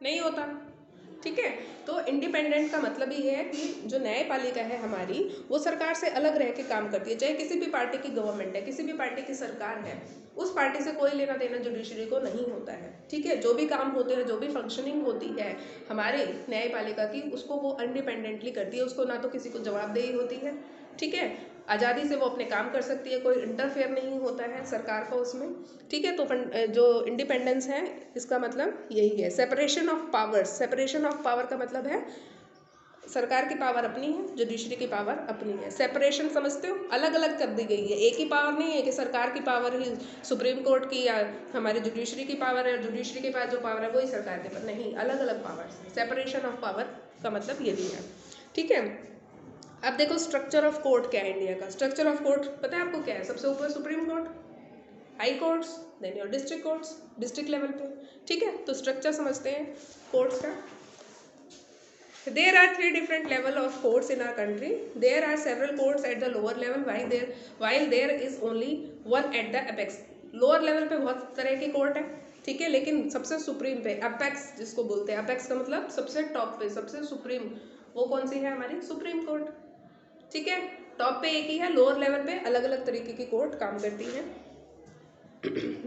नहीं होता। ठीक है, तो इंडिपेंडेंट का मतलब ये है कि जो न्यायपालिका है हमारी वो सरकार से अलग रह के काम करती है। चाहे किसी भी पार्टी की गवर्नमेंट है, किसी भी पार्टी की सरकार है, उस पार्टी से कोई लेना देना जुडिशरी को नहीं होता है। ठीक है, जो भी काम होते हैं, जो भी फंक्शनिंग होती है हमारे न्यायपालिका की, उसको वो इंडिपेंडेंटली करती है। उसको ना तो किसी को जवाबदेही होती है, ठीक है, आज़ादी से वो अपने काम कर सकती है, कोई इंटरफेयर नहीं होता है सरकार का उसमें। ठीक है, तो जो इंडिपेंडेंस है इसका मतलब यही है। Separation of powers, separation of power का मतलब है सरकार की पावर अपनी है, जुडिशरी की पावर अपनी है। सेपरेशन समझते हो, अलग अलग कर दी गई है। एक ही पावर नहीं है कि सरकार की पावर ही सुप्रीम कोर्ट की या हमारी जुडिशरी की पावर है, जुडिशरी के पास जो पावर है वही सरकार के पास, नहीं, अलग अलग पावर। सेपरेशन ऑफ पावर का मतलब ये भी है। ठीक है, अब देखो स्ट्रक्चर ऑफ कोर्ट क्या है इंडिया का। स्ट्रक्चर ऑफ कोर्ट पता है आपको क्या है? सबसे ऊपर supreme court, high courts, then your district courts, district level पे। ठीक है, तो स्ट्रक्चर समझते हैं कोर्ट्स का। There are three different level of courts in our country. There are several courts at the lower level while there is only one at the apex. Lower level पे बहुत तरह की कोर्ट है, ठीक है, लेकिन सबसे सुप्रीम पे अपेक्स जिसको बोलते हैं, अपेक्स का मतलब सबसे टॉप पे, सबसे सुप्रीम, वो कौन सी है? हमारी सुप्रीम कोर्ट। ठीक है, टॉप पे एक ही है, लोअर लेवल पे अलग अलग तरीके की कोर्ट काम करती हैं।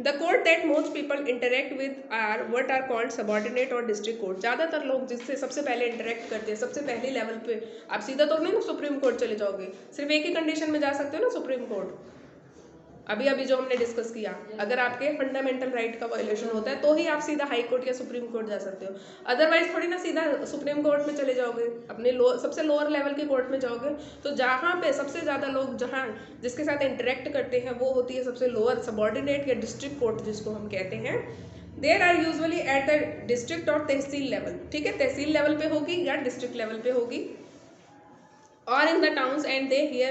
The court that most people interact with are what are called subordinate और district court। ज़्यादातर लोग जिससे सबसे पहले इंटरेक्ट करते हैं, सबसे पहले लेवल पे, आप सीधा तो नहीं ना सुप्रीम कोर्ट चले जाओगे, सिर्फ एक ही कंडीशन में जा सकते हो ना सुप्रीम कोर्ट। अभी अभी जो हमने डिस्कस किया, अगर आपके फंडामेंटल राइट का वायलेशन होता है तो ही आप सीधा हाई कोर्ट या सुप्रीम कोर्ट जा सकते हो। अदरवाइज थोड़ी ना सीधा सुप्रीम कोर्ट में चले जाओगे, अपने सबसे लोअर लेवल की कोर्ट में जाओगे। तो जहाँ पे सबसे ज़्यादा लोग जहाँ जिसके साथ इंटरेक्ट करते हैं वो होती है सबसे लोअर, सबॉर्डिनेट या डिस्ट्रिक्ट कोर्ट जिसको हम कहते हैं। There are usually at the district और तहसील लेवल। ठीक है, तहसील लेवल पे होगी या डिस्ट्रिक्ट लेवल पे होगी, or in the towns, and they hear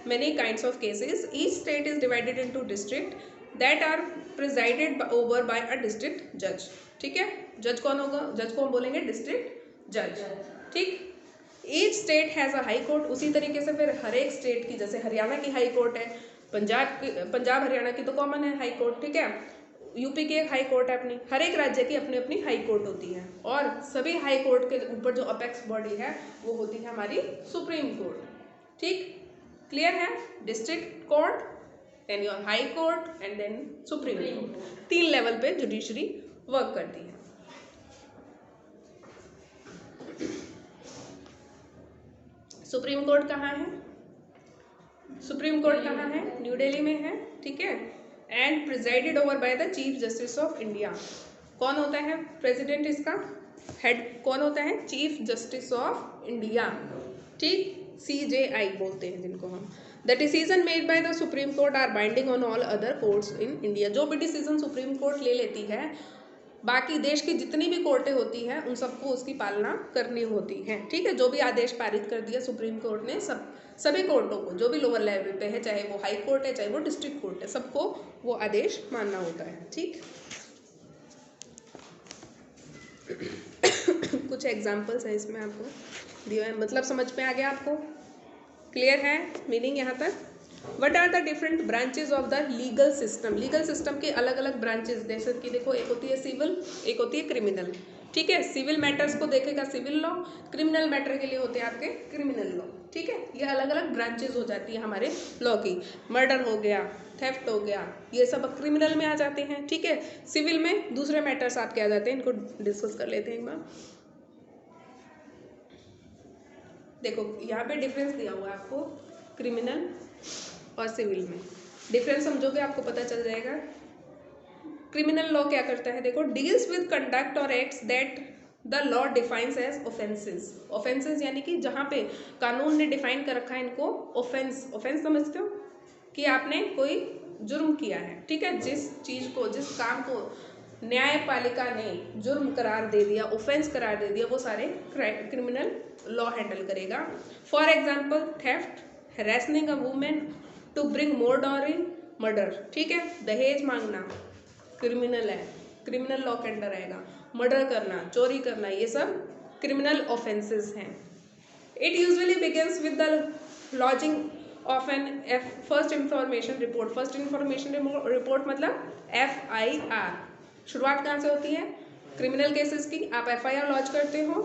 many kinds of cases. Each state is divided into district that are presided over by a district judge. ठीक है, जज कौन होगा? जज को हम बोलेंगे डिस्ट्रिक्ट जज। ठीक, each state has a high court. उसी तरीके से फिर हर एक स्टेट की, जैसे हरियाणा की हाई कोर्ट है, पंजाब हरियाणा की तो कॉमन है हाई कोर्ट, ठीक है, यूपी की एक हाई कोर्ट है अपनी, हर एक राज्य की अपनी अपनी हाई कोर्ट होती है। और सभी हाई कोर्ट के ऊपर जो अपेक्स बॉडी है वो होती है हमारी सुप्रीम कोर्ट। ठीक, क्लियर है? District court, then your high court and then supreme court. 3 level पे जुडिशरी वर्क करती है। सुप्रीम कोर्ट कहाँ है? सुप्रीम कोर्ट कहाँ है? न्यू दिल्ली में है। ठीक है, and presided over by the chief justice of India. कौन होता है प्रेसिडेंट? इसका हेड कौन होता है? Chief justice of India. ठीक, CJI बोलते हैं जिनको हम। The decision made by the supreme court are binding on all other courts in India. जो भी डिसीजन सुप्रीम कोर्ट ले लेती है, बाकी देश की जितनी भी कोर्टें होती हैं उन सबको उसकी पालना करनी होती है। ठीक है, जो भी आदेश पारित कर दिया सुप्रीम कोर्ट ने, सभी कोर्टों को, जो भी लोअर लेवल पे है, चाहे वो हाई कोर्ट है चाहे वो डिस्ट्रिक्ट कोर्ट है, सबको वो आदेश मानना होता है। ठीक कुछ एग्जाम्पल्स हैं इसमें आपको दिए हैं, मतलब समझ में आ गया आपको? क्लियर है मीनिंग यहाँ तक? What are the different branches of the legal system. Legal system के अलग अलग ब्रांचेज, जैसे कि देखो, एक होती है सिविल, एक होती है क्रिमिनल। ठीक है, सिविल मैटर्स को देखेगा सिविल लॉ, क्रिमिनल मैटर के लिए होते हैं आपके क्रिमिनल लॉ। ठीक है, ये अलग अलग ब्रांचेज हो जाती है हमारे लॉ की। मर्डर हो गया, थेफ्ट हो गया, ये सब क्रिमिनल में आ जाते हैं। ठीक है, सिविल में दूसरे मैटर्स आपके आ जाते हैं, इनको डिस्कस कर लेते हैं एक बार। देखो यहाँ पे डिफरेंस दिया हुआ है आपको क्रिमिनल और सिविल में। डिफरेंस समझोगे आपको पता चल जाएगा। क्रिमिनल लॉ क्या करता है? देखो, डील्स विद कंडक्ट और acts that the law defines as offences. Offences यानी कि जहाँ पे कानून ने डिफाइन कर रखा है इनको ऑफेंस। ऑफेंस समझते हो कि आपने कोई जुर्म किया है। ठीक है, जिस चीज़ को, जिस काम को न्यायपालिका ने जुर्म करार दे दिया, ऑफेंस करार दे दिया, वो सारे क्रिमिनल लॉ हैंडल करेगा। For example theft, harassing a women to bring more dowry, murder. ठीक है, दहेज मांगना क्रिमिनल है, क्रिमिनल लॉ के अंडर आएगा। मर्डर करना, चोरी करना, ये सब क्रिमिनल ऑफेंसेस हैं। It usually begins with the lodging of an first information report. First information report मतलब FIR। शुरुआत कहाँ से होती है? क्रिमिनल केसेस की आप एफआईआर लॉन्च करते हो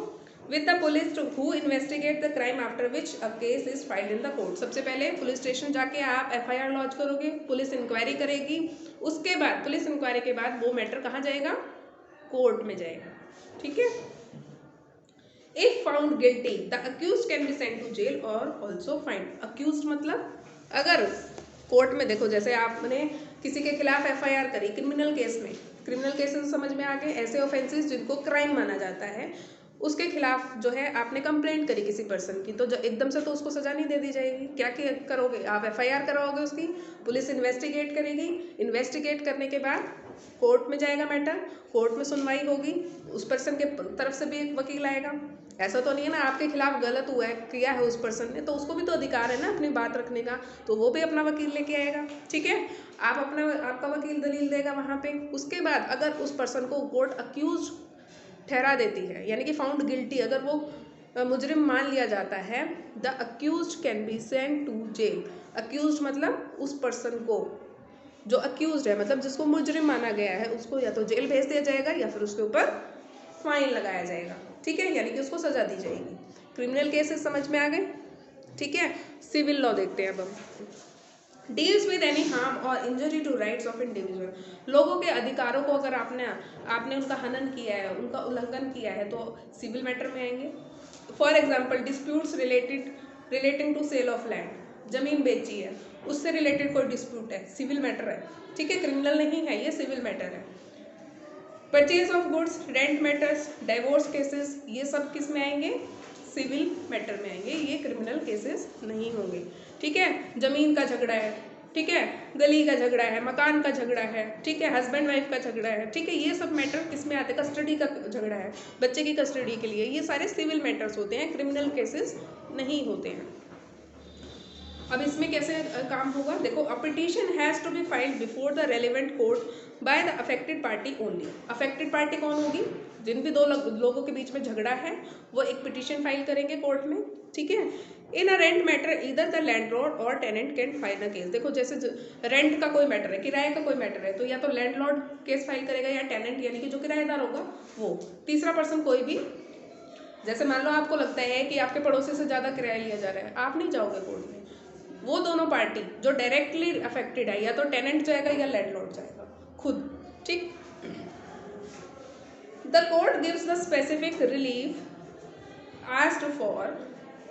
with the police who investigate the crime after which a case is filed in the court. सबसे पहले पुलिस स्टेशन जाके आप एफआईआर लॉन्च करोगे, पुलिस इंक्वायरी करेगी, उसके बाद पुलिस इंक्वायरी के बाद वो मैटर कहाँ जाएगा, कोर्ट में जाएगा। ठीक है। If found guilty the accused can be sent to jail और ऑल्सो फाइंड। अक्यूज्ड मतलब अगर कोर्ट में देखो, जैसे आपने किसी के खिलाफ एफआईआर करी क्रिमिनल केस में, क्रिमिनल केसेस समझ में आ गए, ऐसे ऑफेंसेस जिनको क्राइम माना जाता है, उसके खिलाफ जो है आपने कंप्लेंट करी किसी पर्सन की, तो एकदम से तो उसको सजा नहीं दे दी जाएगी। क्या करोगे आप, एफआईआर करवाओगे उसकी, पुलिस इन्वेस्टिगेट करेगी, इन्वेस्टिगेट करने के बाद कोर्ट में जाएगा मैटर, कोर्ट में सुनवाई होगी, उस पर्सन के तरफ से भी एक वकील आएगा। ऐसा तो नहीं है ना आपके खिलाफ गलत हुआ है, किया है उस पर्सन ने, तो उसको भी तो अधिकार है ना अपनी बात रखने का, तो वो भी अपना वकील लेके आएगा। ठीक है, आप आपका वकील दलील देगा वहाँ पे। उसके बाद अगर उस पर्सन को कोर्ट अक्यूज ठहरा देती है, यानी कि फाउंड गिल्टी, अगर वो मुजरिम मान लिया जाता है, the accused can be sent to jail. Accused मतलब उस पर्सन को जो अक्यूज्ड है, मतलब जिसको मुजरिम माना गया है, उसको या तो जेल भेज दिया जाएगा या फिर उसके ऊपर फाइन लगाया जाएगा। ठीक है, यानी कि उसको सजा दी जाएगी। क्रिमिनल केसेस समझ में आ गए। ठीक है, सिविल लॉ देखते हैं अब हम। डील्स विद एनी हार्म और injury to rights of individual. लोगों के अधिकारों को अगर आपने उनका हनन किया है, उनका उल्लंघन किया है, तो सिविल मैटर में आएंगे। For example disputes relating to sale of land, जमीन बेची है, उससे रिलेटेड कोई डिस्प्यूट है, सिविल मैटर है। ठीक है, क्रिमिनल नहीं है, ये सिविल मैटर है। Purchase of goods, rent matters, divorce cases, ये सब किस में आएंगे, सिविल मैटर में आएंगे, ये क्रिमिनल केसेस नहीं होंगे। ठीक है, जमीन का झगड़ा है, ठीक है, गली का झगड़ा है, मकान का झगड़ा है, ठीक है, हस्बैंड वाइफ का झगड़ा है, ठीक है, ये सब मैटर किसमें आते हैं, कस्टडी का झगड़ा है, बच्चे की कस्टडी के लिए, ये सारे सिविल मैटर्स होते हैं, क्रिमिनल केसेस नहीं होते हैं। अब इसमें कैसे काम होगा, देखो, a petition has to be filed before the relevant court by the affected party only. Affected party कौन होगी, जिन भी दो लोगों के बीच में झगड़ा है, वो एक पिटीशन फाइल करेंगे कोर्ट में। ठीक है, in a rent matter either the landlord और tenant can file a case. देखो, जैसे रेंट का कोई मैटर है, किराए का कोई मैटर है, तो या तो लैंडलॉर्ड केस फाइल करेगा या टेनेंट, यानी कि जो किराएदार होगा वो, तीसरा पर्सन कोई भी। जैसे मान लो आपको लगता है कि आपके पड़ोसी से ज़्यादा किराया लिया जा रहा है, आप नहीं जाओगे कोर्ट में, वो दोनों पार्टी जो डायरेक्टली अफेक्टेड है, या तो टेनेंट जाएगा या लैंडलॉर्ड जाएगा खुद। ठीक, the court gives the specific relief asked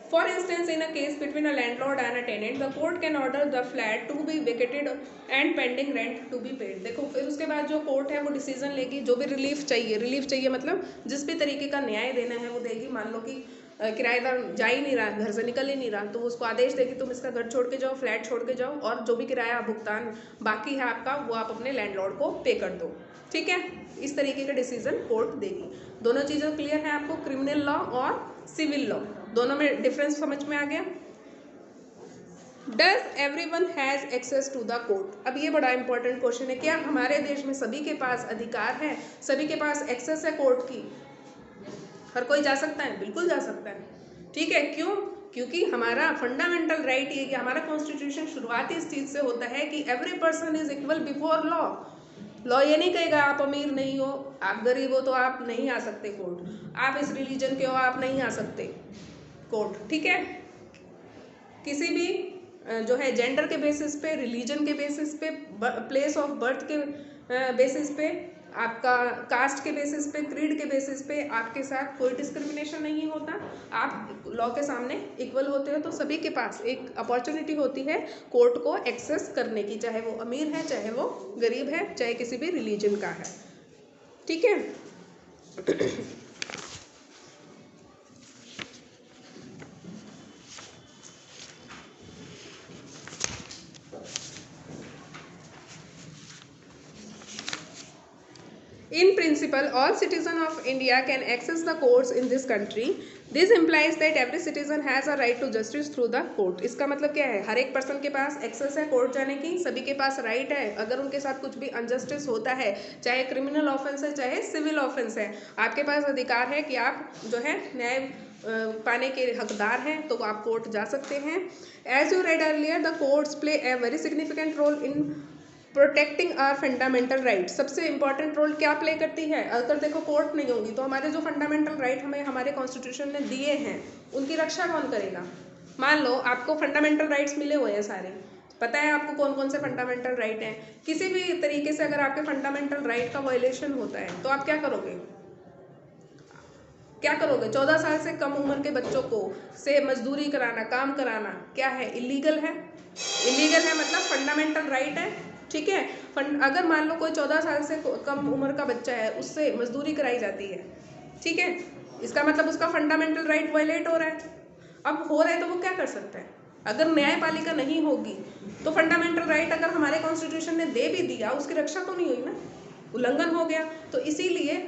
for instance in a case between a landlord and a tenant the court can order the flat to be vacated and pending rent to be paid. देखो, फिर उसके बाद जो court है वो decision लेगी, जो भी रिलीफ चाहिए मतलब जिस भी तरीके का न्याय देना है वो देगी। मान लो कि किराएदार जा ही नहीं रहा, घर से निकल ही नहीं रहा, तो उसको आदेश देगी तुम इसका घर छोड़ के जाओ, फ्लैट छोड़ के जाओ, और जो भी किराया भुगतान बाकी है आपका वो आप अपने लैंडलॉर्ड को पे कर दो। ठीक है, इस तरीके का डिसीजन कोर्ट देगी। दोनों चीज़ें क्लियर है आपको, क्रिमिनल लॉ और सिविल लॉ, दोनों में डिफरेंस समझ में आ गया। Does everyone has access to the court. अब ये बड़ा इंपॉर्टेंट क्वेश्चन है, क्या हमारे देश में सभी के पास अधिकार है, सभी के पास एक्सेस है कोर्ट की, हर कोई जा सकता है? बिल्कुल जा सकता है। ठीक है, क्यों? क्योंकि हमारा फंडामेंटल राइट ये कि हमारा कॉन्स्टिट्यूशन शुरुआत इस चीज़ से होता है कि every person is equal before law. Law ये नहीं कहेगा आप अमीर नहीं हो, आप गरीब हो तो आप नहीं आ सकते कोर्ट, आप इस रिलीजन के हो आप नहीं आ सकते कोर्ट। ठीक है, किसी भी जो है जेंडर के बेसिस पे, रिलीजन के बेसिस पे, प्लेस ऑफ बर्थ के बेसिस पे, आपका कास्ट के बेसिस पे, क्रीड के बेसिस पे आपके साथ कोई डिस्क्रिमिनेशन नहीं होता, आप लॉ के सामने इक्वल होते हो। तो सभी के पास एक अपॉर्चुनिटी होती है कोर्ट को एक्सेस करने की, चाहे वो अमीर है, चाहे वो गरीब है, चाहे किसी भी रिलीजन का है। ठीक है, In principle, all citizens of India can access the courts in this country. This implies that every citizen has a right to justice through the court. इसका मतलब क्या है, हर एक पर्सन के पास एक्सेस है कोर्ट जाने की, सभी के पास राइट है। अगर उनके साथ कुछ भी अनजस्टिस होता है, चाहे क्रिमिनल ऑफेंस है चाहे सिविल ऑफेंस है, आपके पास अधिकार है कि आप जो है न्याय पाने के हकदार हैं, तो आप कोर्ट जा सकते हैं। As you read earlier, the courts play a very significant role in protecting our fundamental right, सबसे इंपॉर्टेंट रोल क्या प्ले करती है। अगर देखो कोर्ट नहीं होगी तो हमारे जो फंडामेंटल राइट हमें हमारे कॉन्स्टिट्यूशन ने दिए हैं उनकी रक्षा कौन करेगा। मान लो आपको फंडामेंटल राइट्स मिले हुए हैं सारे, पता है आपको कौन कौन से फंडामेंटल राइट हैं। किसी भी तरीके से अगर आपके फंडामेंटल राइट का वायलेशन होता है तो आप क्या करोगे, क्या करोगे। 14 साल से कम उम्र के बच्चों को से मजदूरी कराना, काम कराना क्या है, इलीगल है। इलीगल है मतलब फंडामेंटल राइट है, ठीक है। अगर मान लो कोई 14 साल से कम उम्र का बच्चा है, उससे मजदूरी कराई जाती है, ठीक है, इसका मतलब उसका फंडामेंटल राइट वायलेट हो रहा है। अब हो रहा है तो वो क्या कर सकता है। अगर न्यायपालिका नहीं होगी तो फंडामेंटल राइट अगर हमारे कॉन्स्टिट्यूशन ने दे भी दिया उसकी रक्षा तो नहीं हुई ना, उल्लंघन हो गया। तो इसीलिए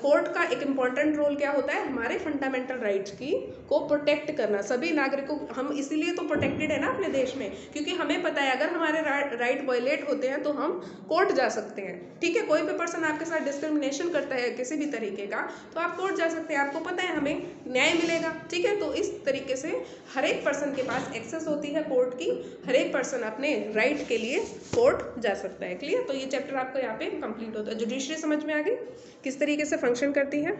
कोर्ट का एक इम्पॉर्टेंट रोल क्या होता है, हमारे फंडामेंटल राइट्स की को प्रोटेक्ट करना। सभी नागरिकों, हम इसीलिए तो प्रोटेक्टेड है ना अपने देश में, क्योंकि हमें पता है अगर हमारे राइट वायलेट होते हैं तो हम कोर्ट जा सकते हैं, ठीक है। कोई भी पर्सन आपके साथ डिस्क्रिमिनेशन करता है किसी भी तरीके का तो आप कोर्ट जा सकते हैं, आपको पता है हमें न्याय मिलेगा, ठीक है। तो इस तरीके से हर एक पर्सन के पास एक्सेस होती है कोर्ट की, हर एक पर्सन अपने राइट के लिए कोर्ट जा सकता है। क्लियर। तो ये चैप्टर आपको यहाँ पे कंप्लीट होता है। जुडिशरी समझ में आ गई किस तरीके से फंक्शन करती है।